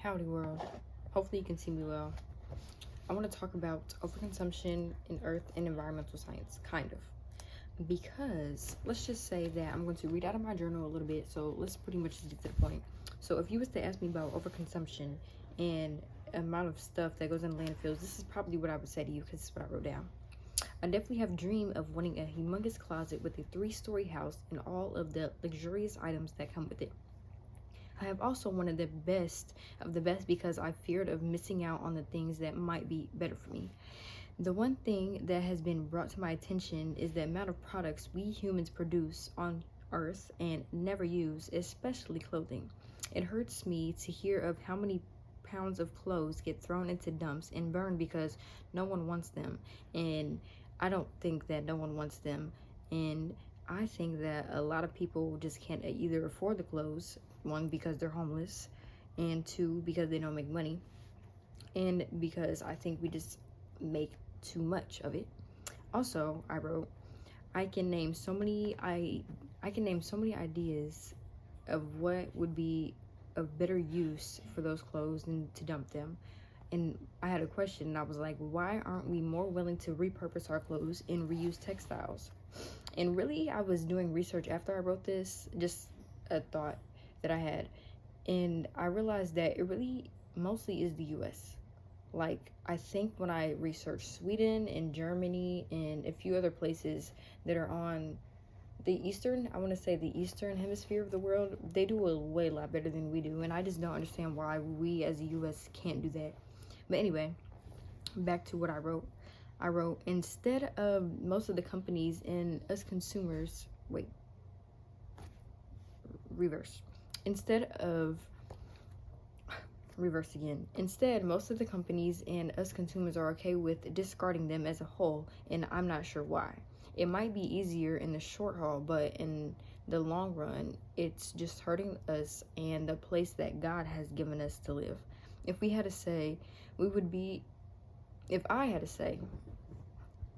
Howdy world. Hopefully you can see me well. I want to talk about overconsumption in earth and environmental science, kind of. Because let's just say that I'm going to read out of my journal a little bit, so let's pretty much just get to the point. So if you was to ask me about overconsumption and amount of stuff that goes in landfills, this is probably what I would say to you because it's what I wrote down. I definitely have a dream of wanting a humongous closet with a 3-story house and all of the luxurious items that come with it. I have also wanted the best of the best because I feared of missing out on the things that might be better for me. The one thing that has been brought to my attention is the amount of products we humans produce on Earth and never use, especially clothing. It hurts me to hear of how many pounds of clothes get thrown into dumps and burned because no one wants them. And I don't think that no one wants them. And I think that a lot of people just can't either afford the clothes, one, because they're homeless, and two, because they don't make money, and because I think we just make too much of it. Also, I wrote, I can name so many ideas of what would be of better use for those clothes than to dump them. And I had a question, and I was like, why aren't we more willing to repurpose our clothes and reuse textiles? And really, I was doing research after I wrote this, just a thought that I had, and I realized that it really mostly is the US. Like, I think when I researched Sweden and Germany and a few other places that are on the eastern hemisphere of the world, they do a way lot better than we do, and I just don't understand why we as the US can't do that. But anyway, back to what I wrote. I wrote, instead of most of the companies and us consumers, Instead, most of the companies and us consumers are okay with discarding them as a whole, and I'm not sure why. It might be easier in the short haul, but in the long run, it's just hurting us and the place that God has given us to live. If we had to say,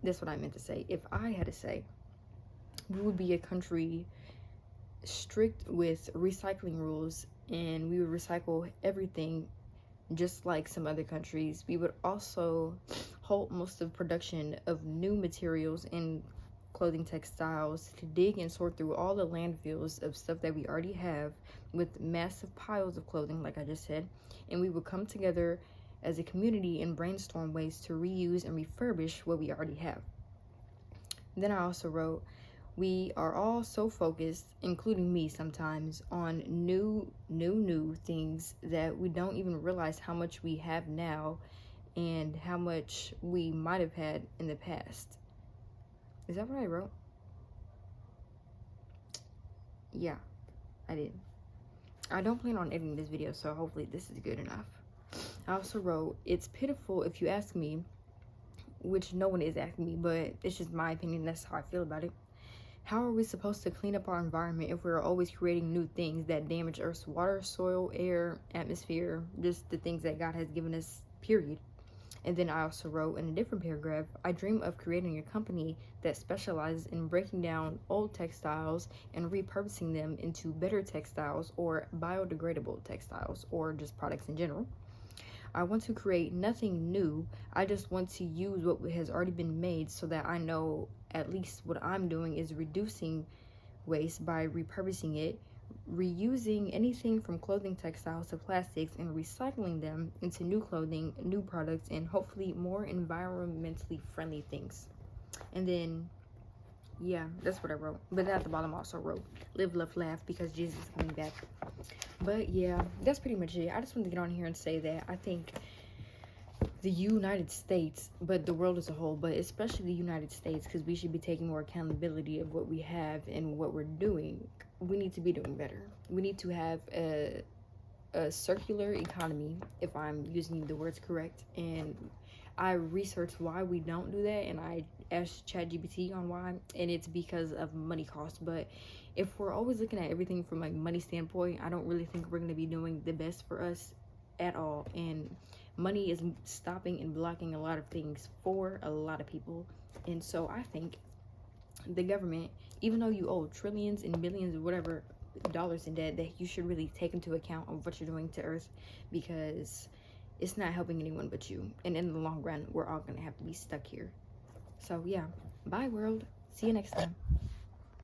that's what I meant to say. If I had to say, we would be a country strict with recycling rules, and we would recycle everything just like some other countries. We would also halt most of production of new materials and clothing textiles to dig and sort through all the landfills of stuff that we already have with massive piles of clothing, like I just said, and we would come together as a community and brainstorm ways to reuse and refurbish what we already have. Then I also wrote, we are all so focused, including me sometimes, on new things that we don't even realize how much we have now and how much we might have had in the past. Is that what I wrote? Yeah, I did. I don't plan on editing this video, so hopefully this is good enough. I also wrote, it's pitiful if you ask me, which no one is asking me, but it's just my opinion, that's how I feel about it. How are we supposed to clean up our environment if we're always creating new things that damage Earth's water, soil, air, atmosphere, just the things that God has given us, period? And then I also wrote in a different paragraph, I dream of creating a company that specializes in breaking down old textiles and repurposing them into better textiles or biodegradable textiles or just products in general. I want to create nothing new. I just want to use what has already been made so that I know at least what I'm doing is reducing waste by repurposing it, reusing anything from clothing, textiles to plastics, and recycling them into new clothing, new products, and hopefully more environmentally friendly things. And then, yeah, that's what I wrote. But at the bottom I also wrote, live, love, laugh, because Jesus is coming back. But yeah, that's pretty much it. I just wanted to get on here and say that I think the United States, but the world as a whole, but especially the United States, because we should be taking more accountability of what we have and what we're doing. We need to be doing better. We need to have a circular economy, if I'm using the words correct. And I researched why we don't do that, and I asked ChatGPT on why, and it's because of money cost. But if we're always looking at everything from a money standpoint, I don't really think we're going to be doing the best for us at all. And money is stopping and blocking a lot of things for a lot of people. And so I think the government, even though you owe trillions and billions or whatever dollars in debt that you should really take into account of what you're doing to Earth, because it's not helping anyone but you. And in the long run, we're all gonna have to be stuck here. So yeah, bye world. See you next time.